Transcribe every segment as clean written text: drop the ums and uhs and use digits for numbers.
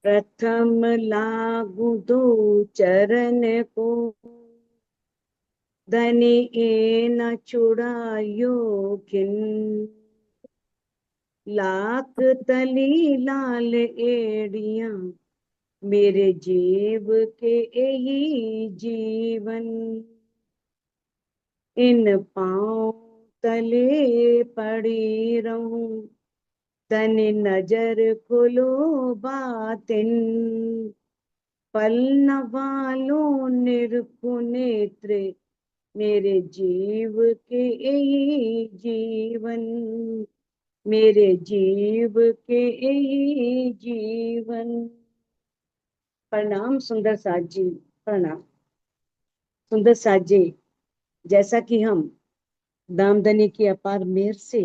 प्रथम लागू दो चरण को, धनी ए न छुड़ायो खिन। लाख तली लाल एड़िया, मेरे जीव के यही जीवन। इन पांव तले पड़ी रहूं, तनि नजर खोलो बातिन। पल न वालों निरखु नेत्र, मेरे जीव के यही जीवन। मेरे जीव के यही जीवन। प्रणाम सुंदर साज जी, प्रणाम। सुंदर साज जी, जैसा कि हम दामदनी की अपार मेहर से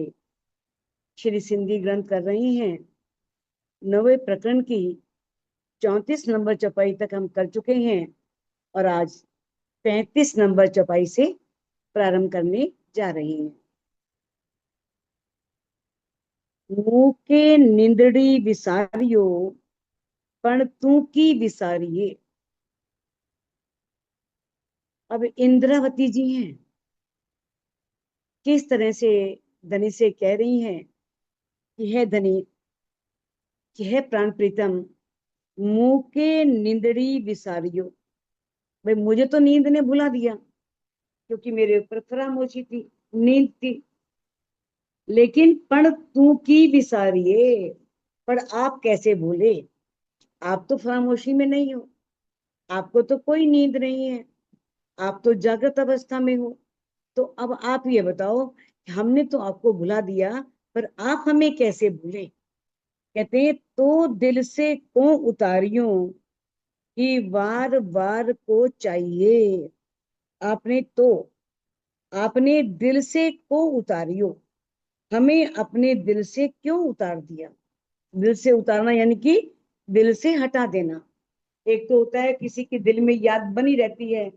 श्री सिंधी ग्रंथ कर रहे हैं, 9वें प्रकरण की 34 नंबर चौपाई तक हम कर चुके हैं और आज 35 नंबर चौपाई से प्रारंभ करने जा रहे हैं। मुंह के निंदड़ी विसारियो, पण तू की विसारिये। अब इंद्रावती जी हैं, किस तरह से धनी से कह रही हैं कि है धनी, कि है प्राण प्रीतम, मुंह के निंदड़ी विसारियो। भाई मुझे तो नींद ने भुला दिया, क्योंकि मेरे ऊपर फरामोशी थी, नींद थी। लेकिन पण तू की विसारिये, पर आप कैसे भूले? आप तो फरामोशी में नहीं हो, आपको तो कोई नींद नहीं है, आप तो जागृत अवस्था में हो। तो अब आप ये बताओ, हमने तो आपको भुला दिया, पर आप हमें कैसे भूले? कहते हैं तो दिल से को उतारियो, कि वार वार को चाहिए। आपने तो, आपने दिल से को उतारियो, हमें अपने दिल से क्यों उतार दिया? दिल से उतारना यानी कि दिल से हटा देना। एक तो होता है किसी के दिल में याद बनी रहती है,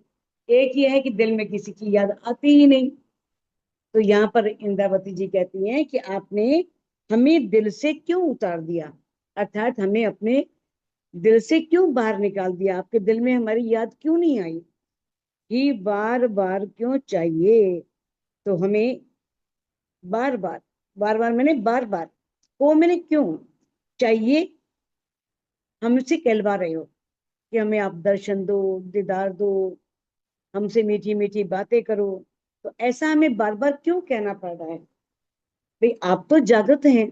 एक ये है कि दिल में किसी की याद आती ही नहीं। तो यहाँ पर इंद्रावती जी कहती हैं कि आपने हमें दिल से क्यों उतार दिया, अर्थात हमें अपने दिल से क्यों बाहर निकाल दिया, आपके दिल में हमारी याद क्यों नहीं आई? कि बार बार क्यों चाहिए? तो हमें बार बार, बार बार मैंने बार बार, को मैंने क्यों चाहिए, हमसे कहलवा रहे हो कि हमें आप दर्शन दो, दीदार दो, हमसे मीठी मीठी बातें करो। तो ऐसा हमें बार बार क्यों कहना पड़ रहा है? भाई आप तो जागृत हैं,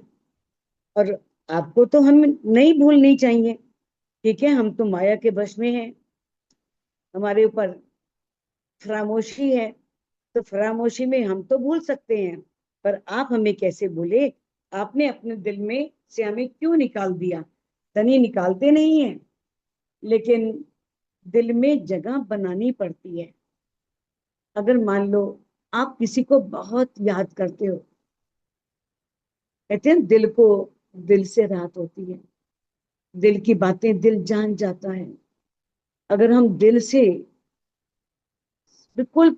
और आपको तो हम नहीं भूलनी चाहिए। ठीक है, हम तो माया के वश में हैं, हमारे ऊपर फरामोशी है, तो फरामोशी में हम तो भूल सकते हैं, पर आप हमें कैसे भूले? आपने अपने दिल में से हमें क्यों निकाल दिया? धनी निकालते नहीं है, लेकिन दिल में जगह बनानी पड़ती है। अगर मान लो आप किसी को बहुत याद करते हो, कहते हैं दिल को दिल से राहत होती है, दिल की बातें दिल जान जाता है। अगर हम दिल से, बिल्कुल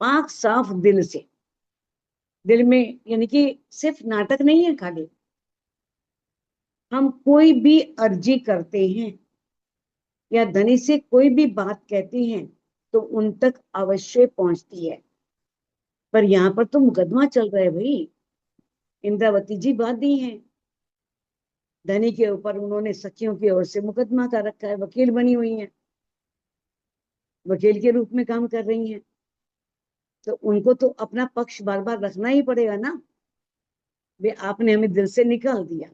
पाक साफ दिल से, दिल में यानी कि सिर्फ नाटक नहीं है खाली, हम कोई भी अर्जी करते हैं या धनी से कोई भी बात कहते हैं, तो उन तक अवश्य पहुंचती है। पर यहाँ पर तो मुकदमा चल रहा है भाई। इंद्रावती जी बात दी हैं, धनी के ऊपर उन्होंने सखियों की ओर से मुकदमा कर रखा है, वकील बनी हुई है, वकील के रूप में काम कर रही हैं। तो उनको तो अपना पक्ष बार बार रखना ही पड़ेगा ना। वे आपने हमें दिल से निकाल दिया,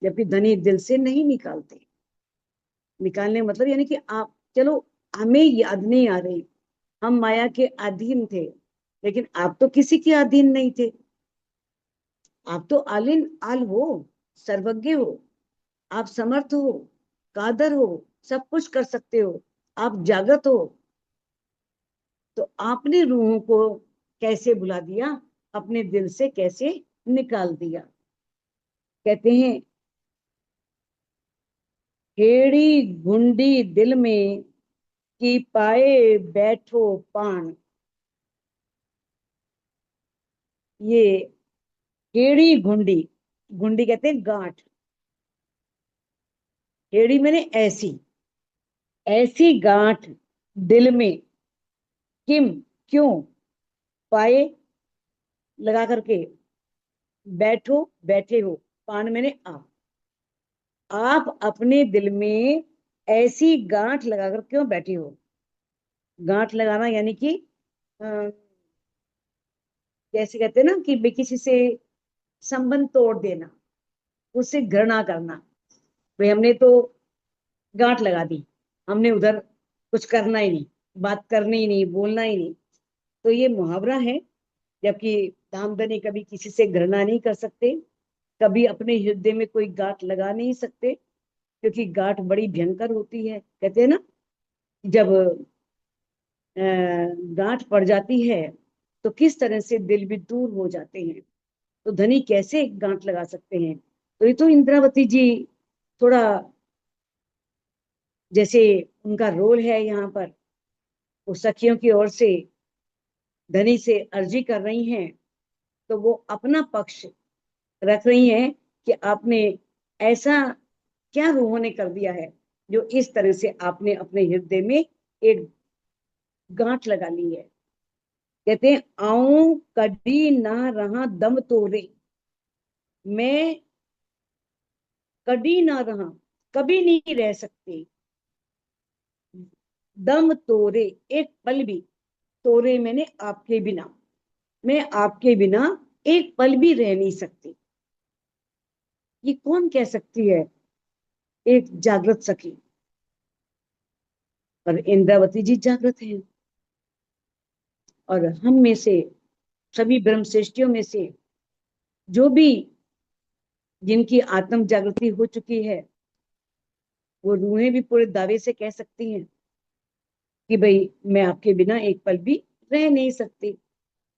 जबकि धनी दिल से नहीं निकालते। निकालने मतलब यानी कि आप, चलो हमें याद नहीं आ रही, हम माया के अधीन थे, लेकिन आप तो किसी के अधीन नहीं थे। आप तो आलिन आल हो, सर्वज्ञ हो, आप समर्थ हो, कादर हो, सब कुछ कर सकते हो, आप जागृत हो। तो आपने रूहों को कैसे बुला दिया, अपने दिल से कैसे निकाल दिया? कहते हैं हेड़ी घुंडी दिल में, कि पाए बैठो पान। ये हेड़ी घुंडी, घुंडी कहते हैं गांठ, हेड़ी मैंने ऐसी, ऐसी गांठ दिल में, किम क्यों, पाए लगा करके, बैठो बैठे हो, पान मैंने आप अपने दिल में ऐसी गांठ लगाकर क्यों बैठे हो। गांठ लगाना यानी कि जैसे कहते हैं ना कि भाई किसी से संबंध तोड़ देना, उससे घृणा करना। भाई हमने तो गांठ लगा दी, हमने उधर कुछ करना ही नहीं, बात करनी ही नहीं, बोलना ही नहीं। तो ये मुहावरा है। जबकि धामधनी कभी किसी से घृणा नहीं कर सकते, कभी अपने हृदय में कोई गांठ लगा नहीं सकते, क्योंकि गांठ बड़ी भयंकर होती है। कहते हैं ना, जब गांठ पड़ जाती है तो किस तरह से दिल भी दूर हो जाते हैं। तो धनी कैसे गांठ लगा सकते हैं। तो ये तो इंद्रावती जी थोड़ा, जैसे उनका रोल है यहाँ पर, वो सखियों की ओर से धनी से अर्जी कर रही हैं, तो वो अपना पक्ष रख रही हैं कि आपने ऐसा क्या रूहों ने कर दिया है जो इस तरह से आपने अपने हृदय में एक गांठ लगा ली है। कहते हैं, आऊं कभी ना रहा दम तोरे, मैं कभी ना रहा, कभी नहीं रह सकती दम तोरे, एक पल भी, तोरे मैंने आपके बिना, मैं आपके बिना एक पल भी रह नहीं सकती। ये कौन कह सकती है, एक जागृत सखी। और इंद्रावती जी जागृत हैं। और हम में से, सभी ब्रह्म सृष्टियों में से, जो भी जिनकी आत्म जागृति हो चुकी है, वो रूहें भी पूरे दावे से कह सकती हैं कि भाई मैं आपके बिना एक पल भी रह नहीं सकती।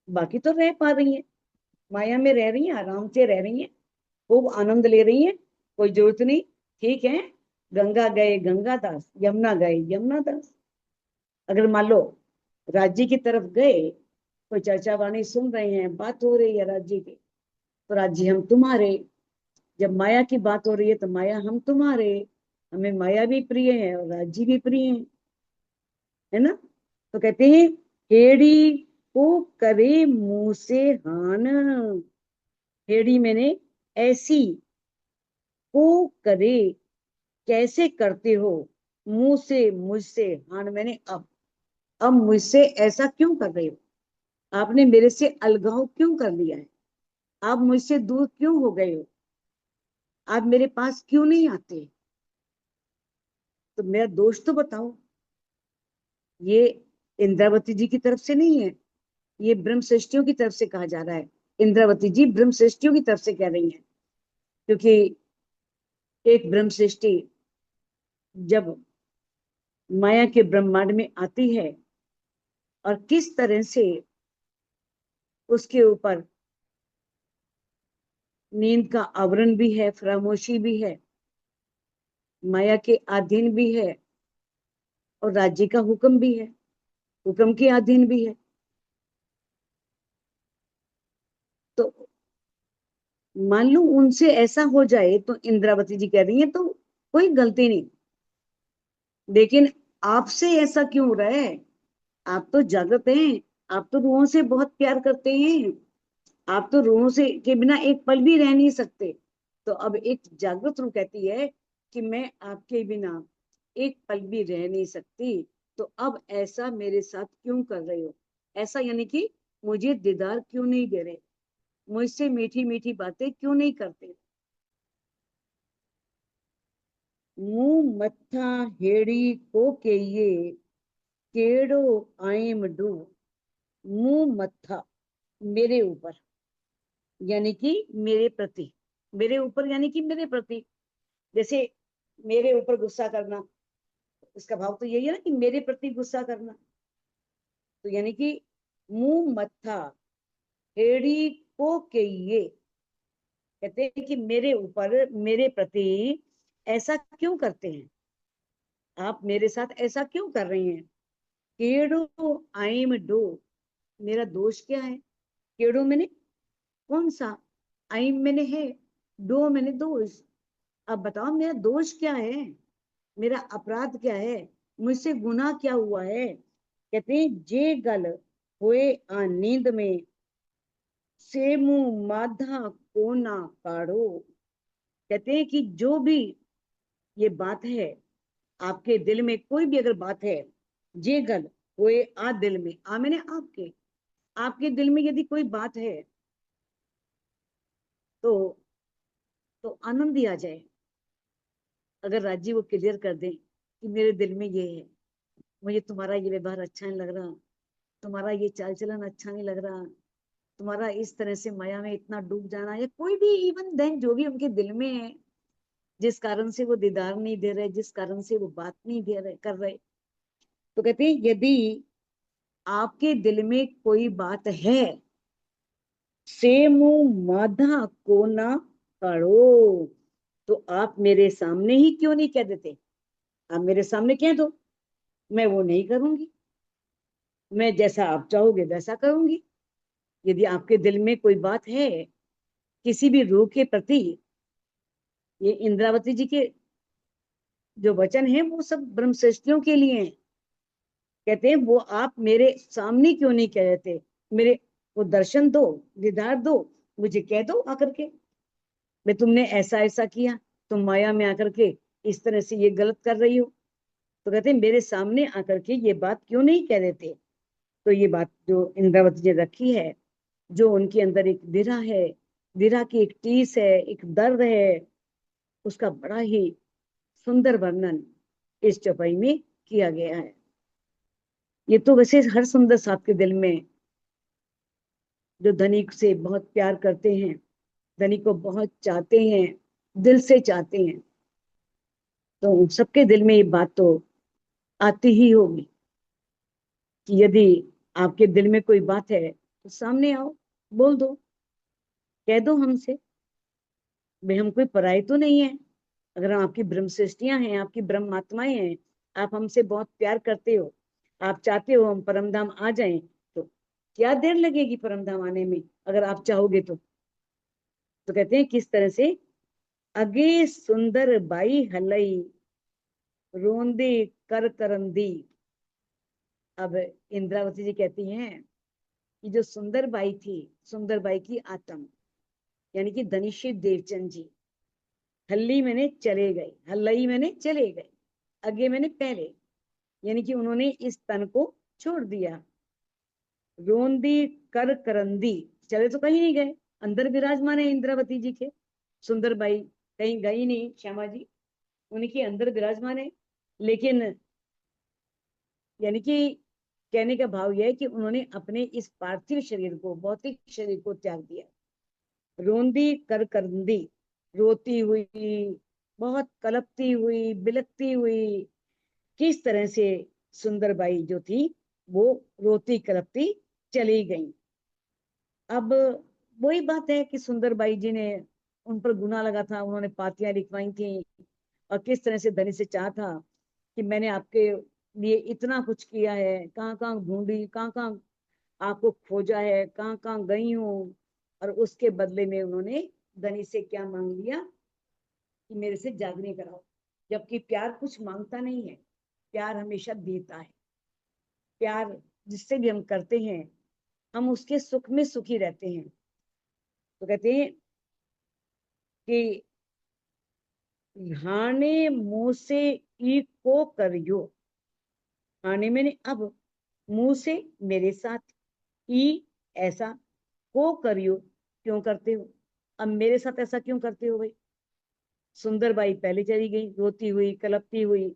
बाकी तो रह पा रही हैं, माया में रह रही हैं, आराम से रह रही हैं, खूब आनंद ले रही हैं, कोई जरूरत नहीं। ठीक है, गंगा गए गंगा दास, यमुना गए यमुना दास। अगर मान लो राज्य की तरफ गए, कोई चर्चा वाणी सुन रहे हैं, बात हो रही है राज्य की, तो राज्य हम तुम्हारे। जब माया की बात हो रही है तो माया हम तुम्हारे। हमें माया भी प्रिय है और राज्य भी प्रिय है ना। तो कहते हैं, हेड़ी को करे मुंह से हान, हेड़ी मैंने ऐसी, को करे कैसे करते हो, मुंह से मुझसे, हान मैंने अब मुझसे ऐसा क्यों कर रहे हो। आपने मेरे से अलगाव क्यों कर लिया है, आप मुझसे दूर क्यों हो गए हो, आप मेरे पास क्यों नहीं आते। तो मेरा दोष तो बताओ। ये इंद्रावती जी की तरफ से नहीं है, ये ब्रह्म सृष्टियों की तरफ से कहा जा रहा है। इंद्रावती जी ब्रह्म सृष्टियों की तरफ से कह रही हैं, क्योंकि एक ब्रह्म सृष्टि जब माया के ब्रह्मांड में आती है, और किस तरह से उसके ऊपर नींद का आवरण भी है, खामोशी भी है, माया के अधीन भी है, और राज्य का हुक्म भी है, हुक्म के अधीन भी है। तो मान लो उनसे ऐसा हो जाए, तो इंद्रावती जी कह रही है तो कोई गलती नहीं, लेकिन आपसे ऐसा क्यों हो रहा है। आप तो जागृत हैं, आप तो रूहों से बहुत प्यार करते हैं, आप तो रूहों से के बिना एक पल भी रह नहीं सकते। तो अब एक जागृत रूह कहती है कि मैं आपके बिना एक पल भी रह नहीं सकती। तो अब ऐसा मेरे साथ क्यों कर रहे हो, ऐसा यानी कि मुझे दीदार क्यों नहीं दे रहे, मुझसे मीठी मीठी बातें क्यों नहीं करते। मुंह मत्था हेड़ी को के ये, केड़ो आइम डू, मुंह मत्था मेरे ऊपर, यानी कि मेरे प्रति, मेरे ऊपर यानी कि मेरे प्रति। जैसे मेरे ऊपर गुस्सा करना, इसका भाव तो यही है ना कि मेरे प्रति गुस्सा करना। तो यानी कि मुंह मत्था हेड़ी को के ये, कहते हैं कि मेरे ऊपर, मेरे प्रति ऐसा क्यों करते हैं, आप मेरे साथ ऐसा क्यों कर रही हैं। केड़ो आइम डो, मेरा दोष क्या है। केड़ो मैंने कौन सा, आइम मैंने है, डो मैंने दोष। अब बताओ मेरा दोष क्या है। मेरा अपराध क्या है, मुझसे गुनाह क्या हुआ है। कहते हैं जे गल होए आ नींद में, से मुंह माधा को ना काढ़ो। कहते हैं कि जो भी ये बात है आपके दिल में, कोई भी अगर बात है, जे गल होए आ दिल में, आ मैंने आपके, आपके दिल में यदि कोई बात है तो आनंद ही आ जाए। अगर राजी वो क्लियर कर दें कि मेरे दिल में ये है, मुझे तुम्हारा ये व्यवहार अच्छा नहीं लग रहा, तुम्हारा ये चाल चलन अच्छा नहीं लग रहा, तुम्हारा इस तरह से माया में इतना डूब जाना, या कोई भी इवन देन जो भी उनके दिल में है, जिस कारण से वो दीदार नहीं दे रहे, जिस कारण से वो बात नहीं दे रहे कर रहे, तो कहते हैं यदि आपके दिल में कोई बात है, से मुंह माधा को ना करो, तो आप मेरे सामने ही क्यों नहीं कह देते। आप मेरे सामने कह दो, मैं वो नहीं करूंगी, मैं जैसा आप चाहोगे वैसा करूंगी। यदि आपके दिल में कोई बात है किसी भी रूह के प्रति, ये इंद्रावती जी के जो वचन है वो सब ब्रह्मश्रेष्ठियों के लिए हैं। कहते हैं वो आप मेरे सामने क्यों नहीं कह देते, मेरे को दर्शन दो, दीदार दो, मुझे कह दो आकर के, मैं तुमने ऐसा ऐसा किया, तुम माया में आकर के इस तरह से ये गलत कर रही हो। तो कहते हैं मेरे सामने आकर के ये बात क्यों नहीं कह देते। तो ये बात जो इंद्रावती जी रखी है, जो उनके अंदर एक विरह है, विरह की एक टीस है, एक दर्द है, उसका बड़ा ही सुंदर वर्णन इस चौपाई में किया गया है। ये तो वैसे हर सुंदर साथ के दिल में, जो धनी से बहुत प्यार करते हैं, धनी को बहुत चाहते हैं, दिल से चाहते हैं, तो सबके दिल में ये बात तो आती ही होगी कि यदि आपके दिल में कोई बात है तो सामने आओ, बोल दो, कह दो हमसे। भाई हम कोई पराये तो नहीं है। अगर हम आपकी ब्रह्म सृष्टियां हैं, आपकी ब्रह्म आत्माएं हैं, आप हमसे बहुत प्यार करते हो, आप चाहते हो हम परमधाम आ जाएं, तो क्या देर लगेगी परमधाम आने में, अगर आप चाहोगे तो। कहते हैं किस तरह से, अगे सुंदर बाई हलई, रोंदे कर करंदी। अब इंद्रावती जी कहती हैं कि जो सुंदर बाई थी, सुंदर बाई की आत्म यानी कि धनिषी देवचंद जी, हल्ली मैंने चले गए, हल्लई मैंने चले गए, अगे मैंने पहले, यानी कि उन्होंने इस तन को छोड़ दिया। रोंदी कर करंदी, चले तो कहीं नहीं गए, अंदर विराजमान है इंद्रावती जी के, सुंदर बाई कहीं गई नहीं, श्यामा जी उनके अंदर विराजमान है। लेकिन यानी कि कहने का भाव यह है कि उन्होंने अपने इस पार्थिव शरीर को, भौतिक शरीर को त्याग दिया। रोंदी कर करंदी, रोती हुई, बहुत कलपती हुई, बिलकती हुई, किस तरह से सुंदरबाई जो थी वो रोती कलपती चली गई। अब वही बात है कि सुंदरबाई जी ने, उन पर गुनाह लगा था, उन्होंने पातियां लिखवाई थी, और किस तरह से धनी से चाहा था कि मैंने आपके लिए इतना कुछ किया है, कहाँ कहाँ ढूंढी, कहाँ कहाँ आपको खोजा है, कहाँ कहाँ गई हूँ, और उसके बदले में उन्होंने धनी से क्या मांग लिया कि मेरे से जागने कराओ। जबकि प्यार कुछ मांगता नहीं है, प्यार हमेशा देता है। प्यार जिससे भी हम करते हैं, हम उसके सुख में सुखी रहते हैं। तो कहते हैं कि हाने मुंह से ई को करियो, हाने मैंने अब, मुंह से मेरे साथ, ई ऐसा, को करियो क्यों करते हो, अब मेरे साथ ऐसा क्यों करते हो भाई। सुंदरबाई पहले चली गई रोती हुई कलपती हुई,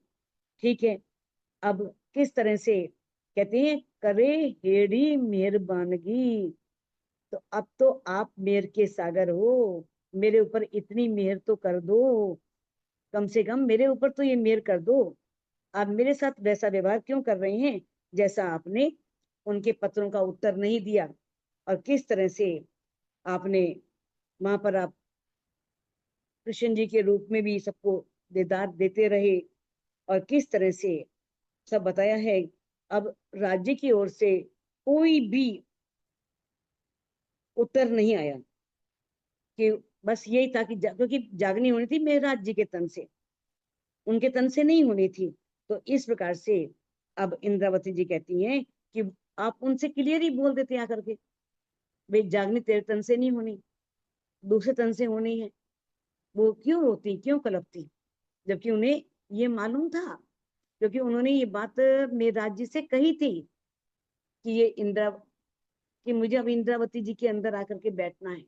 ठीक है। अब किस तरह से कहते हैं, करे हेड़ी मेहरबानगी, तो अब तो आप मेहर के सागर हो, मेरे ऊपर इतनी मेहर तो कर दो, कम से कम मेरे ऊपर तो ये मेहर कर दो। आप मेरे साथ वैसा व्यवहार क्यों कर रहे हैं जैसा आपने उनके पत्रों का उत्तर नहीं दिया, और किस तरह से आपने वहां पर आप कृष्ण जी के रूप में भी सबको दीदार देते रहे, और किस तरह से सब बताया है। अब राज्य की ओर से कोई भी उत्तर नहीं आया, कि बस यही था कि क्योंकि जागनी होनी थी मेरे राज्य के तन से, उनके तन से नहीं होनी थी। तो इस प्रकार से अब इंद्रावती जी कहती हैं कि आप उनसे क्लियर ही बोल देते आकर के, भाई जागनी तेरे तन से नहीं होनी, दूसरे तन से होनी है। वो क्यों रोती, क्यों कलपती, जबकि उन्हें ये मालूम था, क्योंकि उन्होंने ये बात मेघराज जी से कही थी कि ये इंद्रा, कि मुझे अब इंद्रावती जी के अंदर आकर के बैठना है।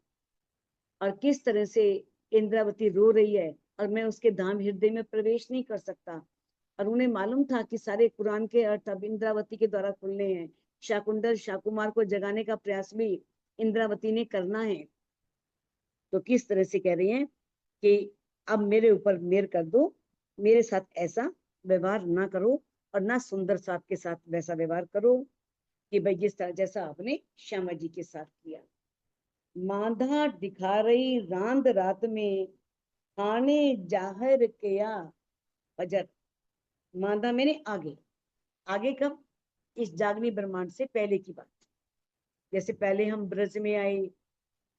और किस तरह से इंद्रावती रो रही है और मैं उसके धाम हृदय में प्रवेश नहीं कर सकता। और उन्हें मालूम था कि सारे कुरान के अर्थ अब इंद्रावती के द्वारा खुलने हैं। शाकुंडल शाकुमार को जगाने का प्रयास भी इंद्रावती ने करना है। तो किस तरह से कह रही हैं कि अब मेरे ऊपर मेहर कर दो, मेरे साथ ऐसा व्यवहार ना करो, और ना सुंदर साथ के साथ वैसा व्यवहार करो कि भाई जिस तरह जैसा आपने श्यामा जी के साथ किया। मांधा दिखा रही रांद रात में, खाने जाहिर किया फजर। मांधा मैंने आगे, आगे कब, इस जागनी ब्रह्मांड से पहले की बात। जैसे पहले हम ब्रज में आए,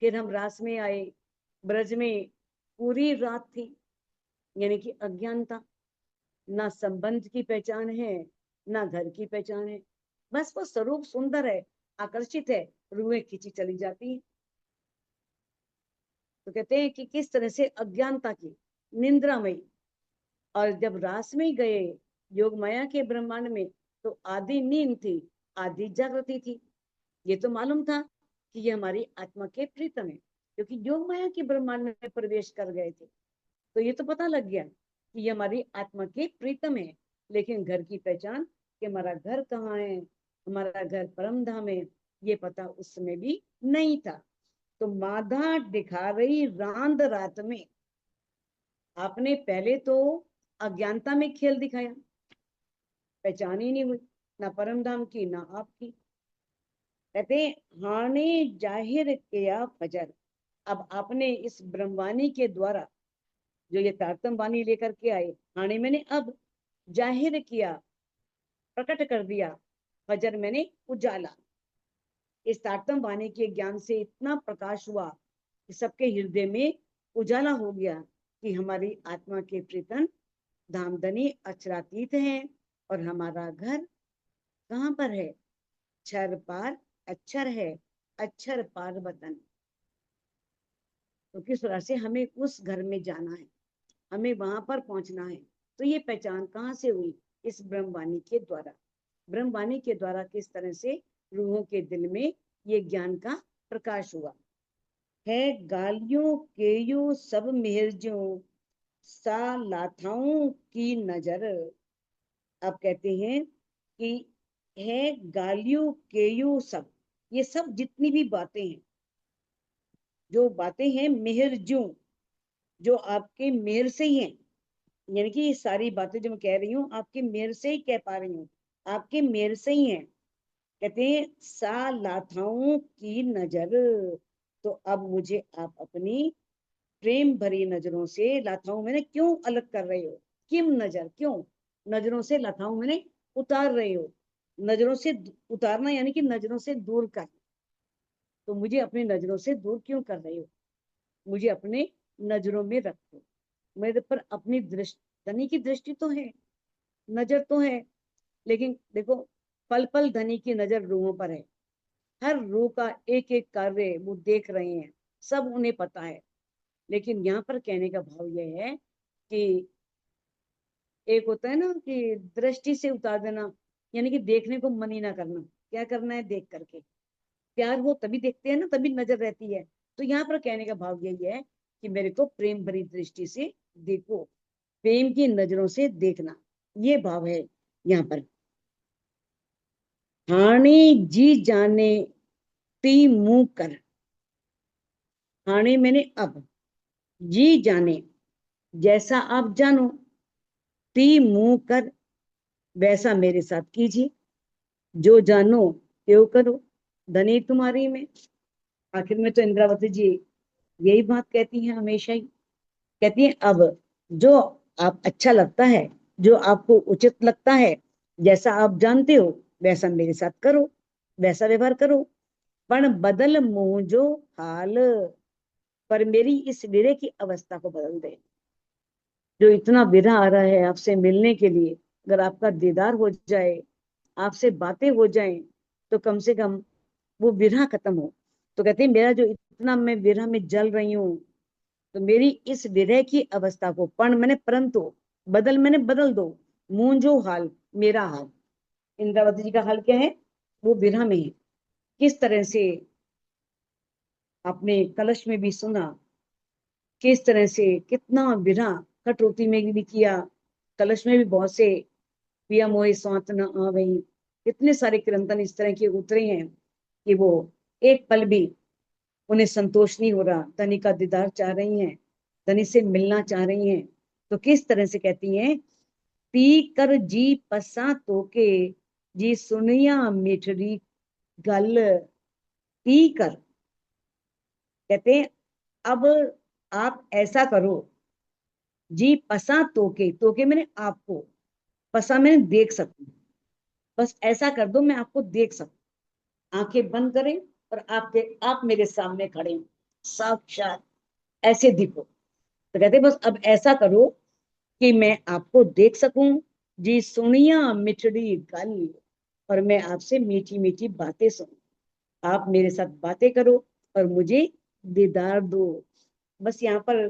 फिर हम रास में आए। ब्रज में पूरी रात थी, यानी कि अज्ञानता, ना संबंध की पहचान है, ना घर की पहचान है। बस वो स्वरूप सुंदर है, आकर्षित है, रूहें खींची चली जाती है। तो कहते हैं कि किस तरह से अज्ञानता की निंद्रा में, और जब रास में गए योग माया के ब्रह्मांड में, तो आधी नींद थी, आधी जागृति थी। ये तो मालूम था कि ये हमारी आत्मा के प्रीतम है, क्योंकि योग माया के ब्रह्मांड में प्रवेश कर गए थे। तो ये तो पता लग गया कि ये हमारी आत्मा के प्रीतम है। लेकिन घर की पहचान, कि हमारा घर कहाँ है, हमारा घर परम धाम है, ये पता उस समय भी नहीं था। तो माधा दिखा रही रांद रात में, आपने पहले तो अज्ञानता में खेल दिखाया, पहचान ही नहीं हुई, ना परम धाम की ना आपकी। कहते हाने जाहिर किया फजर। अब आपने इस ब्रह्मवाणी के द्वारा जो ये तारतम वाणी लेकर के आए, हाने मैंने अब, जाहिर किया प्रकट कर दिया, फजर मैंने उजाला। इस तारतम वाणी के ज्ञान से इतना प्रकाश हुआ कि सबके हृदय में उजाला हो गया कि हमारी आत्मा के प्रीतम धामधनी अचरातीत हैं, और हमारा घर कहाँ पर है, छर पार अक्षर है, अक्षर पार वतन। तो किस तरह से हमें उस घर में जाना है, हमें वहां पर पहुंचना है। तो ये पहचान कहाँ से हुई, इस ब्रह्मवाणी के द्वारा। ब्रह्मवाणी के द्वारा किस तरह से रूहों के दिल में ये ज्ञान का प्रकाश हुआ है। गालियों केयू सब मेहरजों, सा लाथाओं की नजर। अब कहते हैं कि है गालियों केयू सब, ये सब जितनी भी बातें हैं, जो बातें हैं मेहरजों, जो आपके मेहर से ही हैं, यानी कि ये सारी बातें जो मैं कह रही हूँ आपके मेहर से ही कह पा रही हूँ, आपके मेहर से ही हैं। कहते हैं सा लाथाओं की नजर। तो अब मुझे आप अपनी प्रेम भरी नजरों से, लाथाओं मैंने क्यों अलग कर रहे हो, किम नजर, क्यों नजरों से लाथाओं मैंने उतार रहे हो। नजरों से उतारना यानी कि नजरों से दूर कर। तो मुझे अपनी नजरों से दूर क्यों कर रहे हो, मुझे अपने नजरों में रखो। मेरे पर अपनी दृष्टि, धनी की दृष्टि तो है, नजर तो है, लेकिन देखो पल पल धनी की नजर रूहों पर है। हर रूह का एक एक कार्य वो देख रहे हैं, सब उन्हें पता है। लेकिन यहाँ पर कहने का भाव यह है कि एक होता है ना कि दृष्टि से उतार देना, यानी कि देखने को मन ही ना करना। क्या करना है, देख करके प्यार हो तभी देखते हैं ना, तभी नजर रहती है। तो यहाँ पर कहने का भाव यही है कि मेरे को प्रेम भरी दृष्टि से देखो, प्रेम की नजरों से देखना, ये भाव है यहाँ पर। हाणे जी जाने ती मुंह कर। हाणे मैंने अब, जी जाने जैसा आप जानो, ती मुंह कर वैसा मेरे साथ कीजिए, जो जानो त्यों करो, धनी तुम्हारी में। आखिर में तो इंद्रावती जी यही बात कहती हैं हमेशा ही, कहती हैं अब जो आप अच्छा लगता है, जो आपको उचित लगता है, जैसा आप जानते हो वैसा मेरे साथ करो, वैसा व्यवहार करो। पण बदल मुंह जो हाल, पर मेरी इस विरह की अवस्था को बदल दे। जो इतना विरह आ रहा है आपसे मिलने के लिए, अगर आपका दीदार हो जाए, आपसे बातें हो जाएं, तो कम से कम वो विरह खत्म हो। तो कहते हैं मेरा जो इतना मैं विरह में जल रही हूँ, तो मेरी इस विरह की अवस्था को पण मैंने परंतु बदल मैंने बदल दो, मूंझो हाल मेरा हाल। इंद्रावती जी का हाल क्या है? वो विरह में है। किस तरह से आपने कलश में भी सुना, किस तरह से कितना विरह कटौती में भी किया, कलश में भी बहुत से पिया मोहे स्वात न आवई, इतने सारे क्रंदन इस तरह के उतरे हैं कि वो एक पल भी उन्हें संतोष नहीं हो रहा। धनी का दीदार चाह रही हैं, धनी से मिलना चाह रही हैं। तो किस तरह से कहती हैं, पी कर जी पसा तो के, जी सुनिया मिठरी गल, पी कर। कहते हैं अब आप ऐसा करो, जी पसा तो के मैंने आपको, पसा मैंने देख सकूं, बस ऐसा कर दो मैं आपको देख सकूं। आंखें बंद करें और आप मेरे सामने खड़े हो, साक्षात ऐसे दिखो। तो कहते बस अब ऐसा करो कि मैं आपको देख सकूं, जी सुनिया मिठड़ी गल, और मैं आपसे मीठी मीठी बातें सुनूं। आप मेरे साथ बातें करो और मुझे दीदार दो। बस यहाँ पर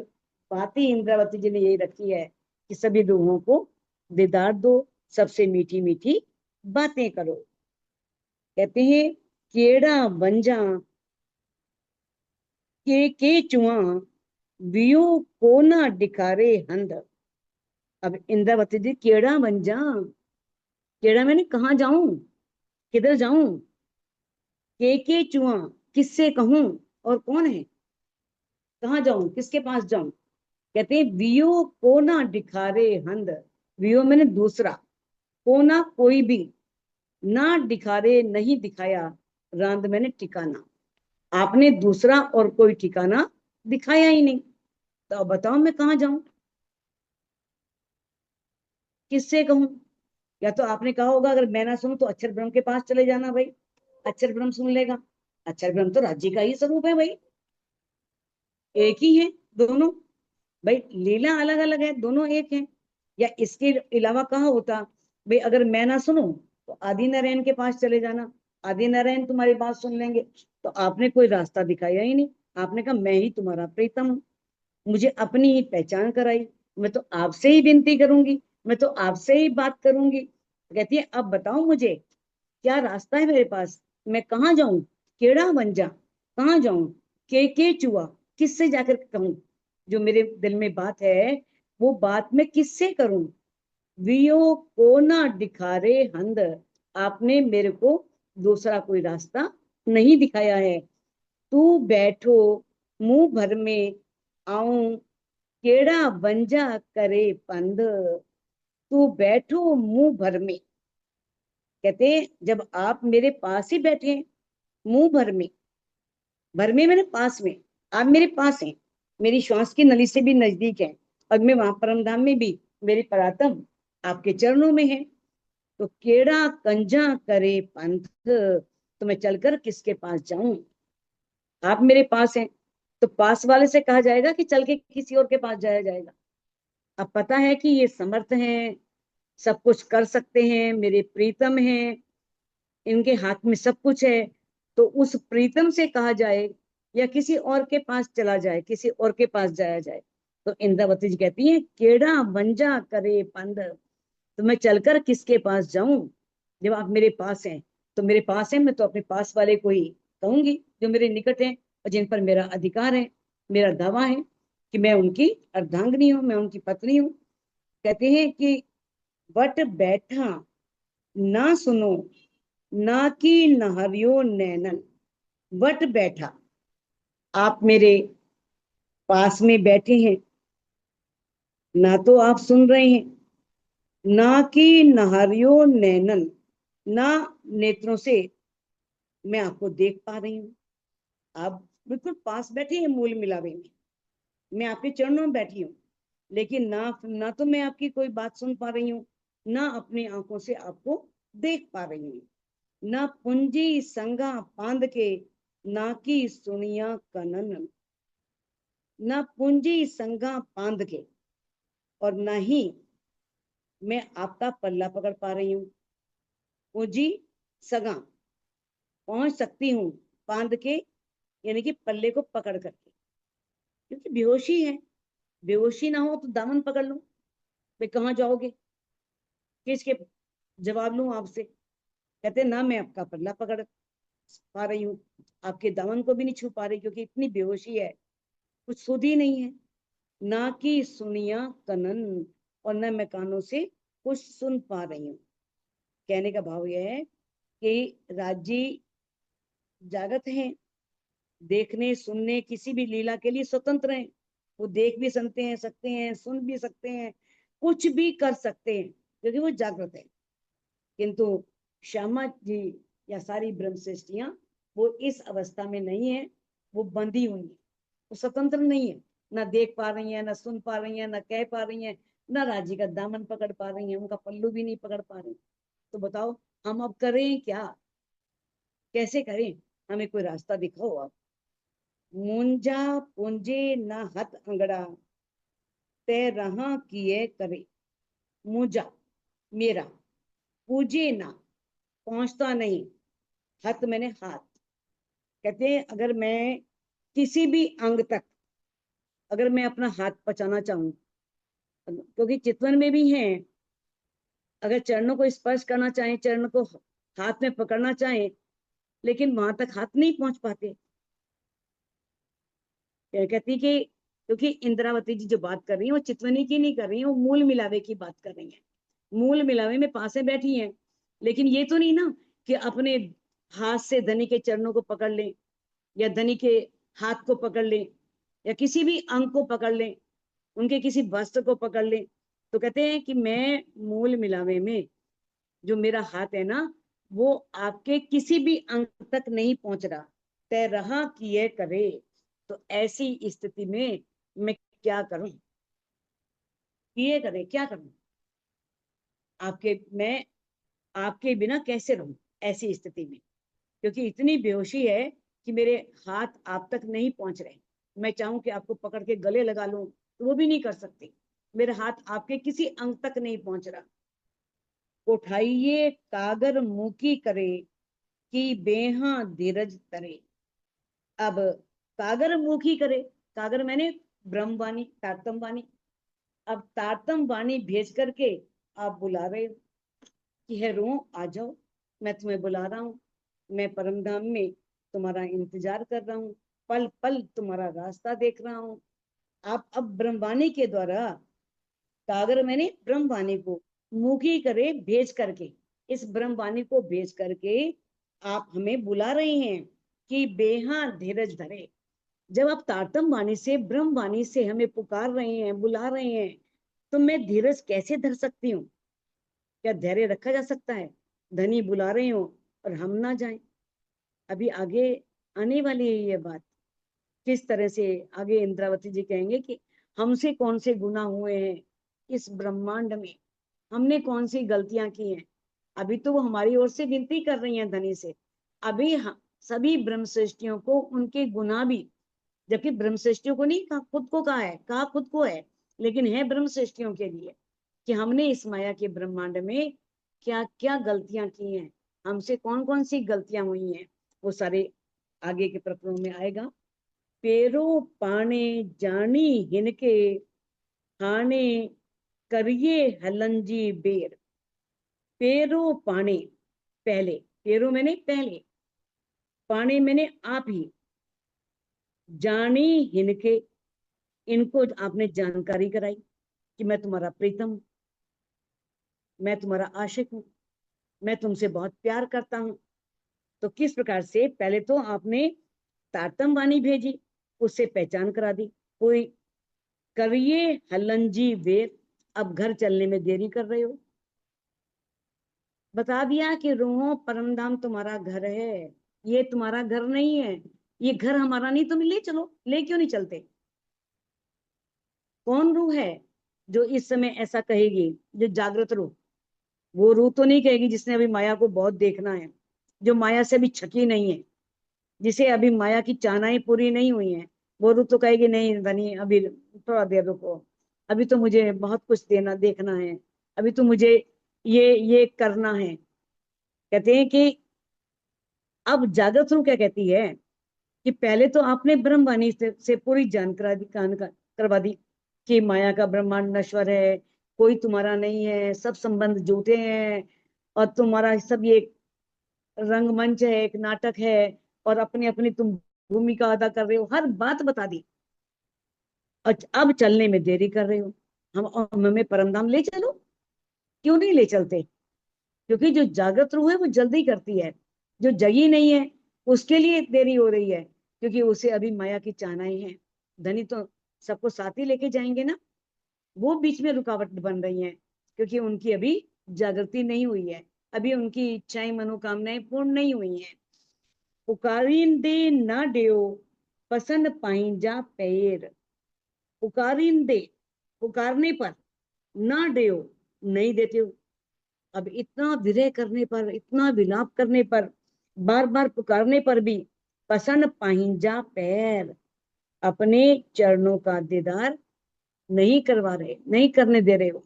बात ही इंद्रावती जी ने यही रखी है कि सभी रूहों को दीदार दो, सबसे मीठी मीठी बातें करो। कहते हैं केड़ा बंजा के चुआ, वियो को ना डिकारे हंद। अब इंद्रावती जी केड़ा बंजा, केड़ा मैंने कहाँ जाऊं, किधर जाऊं, के चुआ किससे कहूं, और कौन है, कहाँ जाऊं, किसके पास जाऊं। कहते हैं वियो को ना दिखारे हंद, वियो मैंने दूसरा, को ना कोई भी, ना दिखारे नहीं दिखाया, रांद मैंने ठिकाना, आपने दूसरा और कोई ठिकाना दिखाया ही नहीं। तो अब बताओ मैं कहाँ जाऊं, किससे कहूं। या तो आपने कहा होगा अगर मैं ना सुनूं तो अक्षर ब्रह्म के पास चले जाना भाई, अक्षर ब्रह्म सुन लेगा। अक्षर ब्रह्म तो राज्य का ही स्वरूप है भाई, एक ही है दोनों। भाई लीला अलग अलग है, दोनों एक है। या इसके अलावा कहा होता, भाई अगर मैं ना सुनूं तो आदि नारायण के पास चले जाना, आदि नारायण तुम्हारी बात सुन लेंगे। तो आपने कोई रास्ता दिखाया ही नहीं, आपने कहा मैं ही तुम्हारा प्रीतम हूँ, मुझे अपनी ही पहचान कराई, मैं तो आपसे ही विनती करूंगी, मैं तो आपसे ही बात करूंगी। कहती है अब बताओ मुझे क्या रास्ता है मेरे पास, मैं कहाँ जाऊं, केड़ा बन जा, कहाँ जाऊं, के चुआ किससे जाकर कहूं, जो मेरे दिल में बात है वो बात मैं किससे करूं। वियो को ना दिखारे हंद, आपने मेरे को दूसरा कोई रास्ता नहीं दिखाया है। तू बैठो मुंह भर में आऊं, केड़ा बंजा करे पंद, तू बैठो मुंह भर में। कहते जब आप मेरे पास ही बैठे, मुंह भर में, भर में मैंने पास में, आप मेरे पास हैं, मेरी श्वास की नली से भी नजदीक है, और मैं वहां परम धाम में भी, मेरी परातम आपके चरणों में है। तो केड़ा कंजा करे पंथ, तो मैं चलकर किसके पास जाऊं, आप मेरे पास हैं। तो पास वाले से कहा जाएगा कि चल के किसी और के पास जाया जाएगा। अब पता है कि ये समर्थ हैं, सब कुछ कर सकते हैं, मेरे प्रीतम हैं, इनके हाथ में सब कुछ है। तो उस प्रीतम से कहा जाए या किसी और के पास चला जाए, किसी और के पास जाया जाए। तो इंद्रावती जी कहती हैं केड़ा बंजा करे पंद, तो मैं चलकर किसके पास जाऊं, जब आप मेरे पास हैं। तो मेरे पास है, मैं तो अपने पास वाले को ही कहूंगी जो मेरे निकट है और जिन पर मेरा अधिकार है, मेरा दावा है कि मैं उनकी अर्धांगिनी हूँ, मैं उनकी पत्नी हूँ। कहते हैं कि बट बैठा ना सुनो, ना की नहरियो नैनन। वट बैठा, आप मेरे पास में बैठे हैं, ना तो आप सुन रहे हैं, ना कि नहरियो नैनन, ना नेत्रों से मैं आपको देख पा रही हूँ। आप बिल्कुल पास बैठे हैं मूल मिलावे में, मैं आपके चरणों में बैठी हूँ, लेकिन ना तो मैं आपकी कोई बात सुन पा रही हूँ, ना अपनी आंखों से आपको देख पा रही हूँ। ना पुंजी संगा पांद के, ना की सुनिया कनन, ना पूंजी संगा पांद के, और ना ही मैं आपका पल्ला पकड़ पा रही हूँ। पूंजी सगा पहुंच सकती हूँ बांध के, यानी कि पल्ले को पकड़ करके, क्योंकि बेहोशी है। बेहोशी ना हो तो दामन पकड़ लो, वे कहाँ जाओगे, किसके जवाब लूं आपसे। कहते ना मैं आपका पल्ला पकड़ पा रही हूँ, आपके दामन को भी नहीं छू पा रही, क्योंकि इतनी बेहोशी है, कुछ सुध ही नहीं है। ना कि सुनिया कनन, और न मैं कानों से कुछ सुन पा रही हूँ। कहने का भाव यह है कि राजी जागत हैं, देखने सुनने किसी भी लीला के लिए स्वतंत्र हैं। वो देख भी सकते हैं, सुन भी सकते हैं, कुछ भी कर सकते हैं, क्योंकि वो जागृत है। किंतु श्यामा जी या सारी ब्रह्म सृष्टियां वो इस अवस्था में नहीं है, वो बंधी हुई है, वो स्वतंत्र नहीं है। ना देख पा रही है, ना सुन पा रही है, ना कह पा रही है, ना राजी का दामन पकड़ पा रही है, उनका पल्लू भी नहीं पकड़ पा रही। तो बताओ हम अब करें क्या, कैसे करें, हमें कोई रास्ता दिखाओ आप। मुंजा पुंजे न हथ अंगड़ा, तै रहा किए करे। मुंजा मेरा, पूजे ना पहुंचता नहीं, हथ मैंने हाथ। कहते हैं अगर मैं किसी भी अंग तक, अगर मैं अपना हाथ पहुंचाना चाहूं, क्योंकि चितवन में भी है, अगर चरणों को स्पर्श करना चाहें, चरण को हाथ में पकड़ना चाहें, लेकिन वहां तक हाथ नहीं पहुंच पाते। कहती कि क्योंकि इंद्रावती जी जो बात कर रही है वो चितवनी की नहीं कर रही है, वो मूल मिलावे की बात कर रही है। मूल मिलावे में पास में बैठी है, लेकिन ये तो नहीं ना कि अपने हाथ से धनी के चरणों को पकड़ ले, या धनी के हाथ को पकड़ ले, या किसी भी अंग को पकड़ ले, उनके किसी वस्त्र को पकड़ ले। तो कहते हैं कि मैं मूल मिलावे में जो मेरा हाथ है ना, वो आपके किसी भी अंग तक नहीं पहुंच रहा, तय रहा किए करे। तो ऐसी स्थिति में मैं क्या करूं, किए करे क्या करूं, आपके मैं आपके बिना कैसे रहूं ऐसी स्थिति में, क्योंकि इतनी बेहोशी है कि मेरे हाथ आप तक नहीं पहुंच रहे। मैं चाहूं कि आपको पकड़ के गले लगा लूं तो वो भी नहीं कर सकती, मेरे हाथ आपके किसी अंग तक नहीं पहुंच रहा। उठाइए कागर मुकी करे, कि बेहा धीरज तरे। अब कागर मुखी करे, कागर मैंने ब्रह्मवाणी तारतम वाणी, अब तारतम वाणी भेज करके आप बुला रहे हो कि है रो आ जाओ, मैं तुम्हें बुला रहा हूँ, मैं परम धाम में तुम्हारा इंतजार कर रहा हूँ, पल पल तुम्हारा रास्ता देख रहा हूँ। आप अब ब्रह्मवाणी के द्वारा, कागर मैंने ब्रह्मवाणी को मुखी करे भेज करके, इस ब्रह्मवाणी को भेज करके आप हमें बुला रहे हैं कि बेहा धीरज धरे। जब आप तारतम वाणी से ब्रह्म वाणी से हमें पुकार रहे हैं, बुला रहे हैं, तो मैं धीरज कैसे धर सकती हूँ, क्या धैर्य रखा जा सकता है। धनी बुला रहे हो और हम ना जाएं। अभी आगे आने वाली है ये बात, किस तरह से आगे इंद्रावती जी कहेंगे कि हमसे कौन से गुनाह हुए हैं इस ब्रह्मांड में, हमने कौन सी गलतियां की हैं। अभी तो वो हमारी ओर से गिनती कर रही हैं धनी से, अभी सभी ब्रह्म सृष्टियों को उनके गुनाह भी, जबकि ब्रह्म सृष्टियों को नहीं कहा, खुद को कहा है, कहा खुद को है, लेकिन है ब्रह्म सृष्टियों के लिए कि हमने इस माया के ब्रह्मांड में क्या क्या गलतियां की हैं, हमसे कौन कौन सी गलतियां हुई हैं, वो सारे आगे के प्रकरणों में आएगा। पेरो पाने जानी हिनके, हाने करिए हलंजी बेर। पेरो पाने, पहले, पेरो मैंने पहले, पाने मैंने आप ही, जानी हिनके, इनको आपने जानकारी कराई कि मैं तुम्हारा प्रीतम हूं, मैं तुम्हारा आशिक हूं, मैं तुमसे बहुत प्यार करता हूं। तो किस प्रकार से, पहले तो आपने तारतम वाणी भेजी, उससे पहचान करा दी, कोई करिए हलंजी वेर, अब घर चलने में देरी कर रहे हो, बता दिया कि रूहों परमधाम तुम्हारा घर है, ये तुम्हारा घर नहीं है, ये घर हमारा नहीं, तुम ले चलो, ले क्यों नहीं चलते। कौन रूह है जो इस समय ऐसा कहेगी, जो जागृत रूह, वो रूह तो नहीं कहेगी जिसने अभी माया को बहुत देखना है, जो माया से अभी छकी नहीं है, जिसे अभी माया की चाहनाएं पूरी नहीं हुई हैं। वो रूह तो कहेगी नहीं धनी, अभी थोड़ा देर रुको, अभी तो मुझे बहुत कुछ देना देखना है, अभी तो मुझे ये करना है। कहते हैं कि अब जागृत रूह क्या कहती है कि पहले तो आपने ब्रह्मवाणी से पूरी जानकारी करवा दी कि माया का ब्रह्मांड नश्वर है, कोई तुम्हारा नहीं है, सब संबंध झूठे हैं, और तुम्हारा सब ये रंगमंच है, एक नाटक है, और अपनी अपनी तुम भूमिका अदा कर रहे हो, हर बात बता दी। और अब चलने में देरी कर रहे हो, हम हमें परमधाम ले चलो। क्यों नहीं ले चलते? क्योंकि जो जागृत रूह है वो जल्दी करती है, जो जगी नहीं है उसके लिए देरी हो रही है, क्योंकि उसे अभी माया की चाहनाएं हैं। धनी तो सबको साथ ही लेके जाएंगे ना, वो बीच में रुकावट बन रही है, क्योंकि उनकी अभी जागृति नहीं हुई है, अभी उनकी इच्छाएं मनोकामनाएं पूर्ण नहीं हुई हैं। पुकारिंदे ना डेओ, पसंद पाइंजा पैर। पुकारिंदे, पुकारने पर, ना डेओ, नहीं देते हो। अब इतना विरह करने पर, इतना विलाप करने पर, बार बार पुकारने पर भी पसंद पाहिंजा पैर, अपने चरणों का दीदार नहीं करवा रहे, नहीं करने दे रहे हो।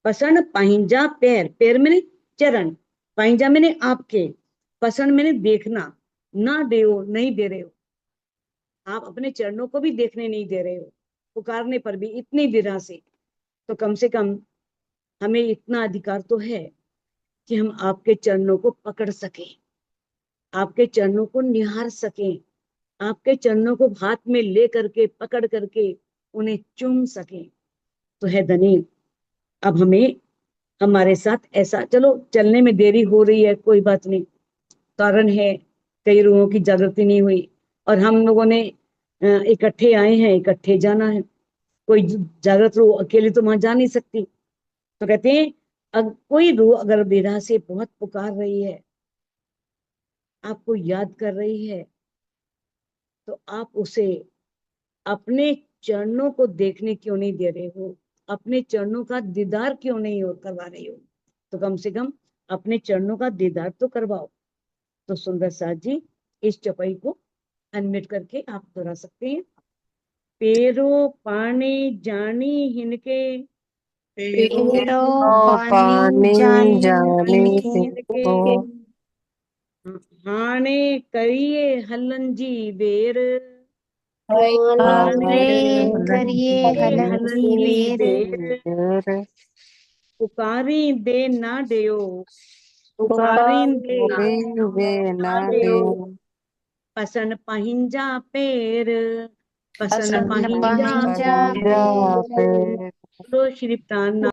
पसंद पाहिंजा पैर, पैर मैंने चरण, पाहिंजा मैंने आपके, पसंद मैंने देखना, ना दे नहीं दे रहे हो। आप अपने चरणों को भी देखने नहीं दे रहे हो, पुकारने पर भी इतनी विरह से। तो कम से कम हमें इतना अधिकार तो है कि हम आपके चरणों को पकड़ सकें, आपके चरणों को निहार सकें, आपके चरणों को हाथ में ले करके पकड़ करके उन्हें चूम सकें। तो है धनी, अब हमें हमारे साथ ऐसा, चलो चलने में देरी हो रही है, कोई बात नहीं, कारण है कई रूहों की जागृति नहीं हुई, और हम लोगों ने इकट्ठे आए हैं, इकट्ठे जाना है। कोई जागृत रूह अकेले तो वहां जा नहीं सकती। तो कहते हैं कोई रूह अगर विरह से बहुत पुकार रही है, आपको याद कर रही है, तो आप उसे अपने चरणों को देखने क्यों नहीं दे रहे हो, अपने चरणों का दीदार क्यों नहीं करवा रहे हो? तो कम से कम अपने चरणों का दीदार तो करवाओ। तो सुंदर साथ जी इस चौपाई को अनम्यूट करके आप दोहरा सकते हैं। पेरो पानी जानी हिनके, पेरो पेड़ो पानी पानी जानी जाने इनके हिनके, को हाणे करिए हलन जी बेर, हाणे हारे हारे करिए करिए हलन हलन जी जी बेर। बेर। पुकारी दे ना देओ, पुकारी दे पुकारे वे ना ना दे देओ, पसन पहिंजा पेर, पसन पसंद पसंद पहिंजा पाहिंजा पंजा पेर। पेर। पे बोलो श्री प्राण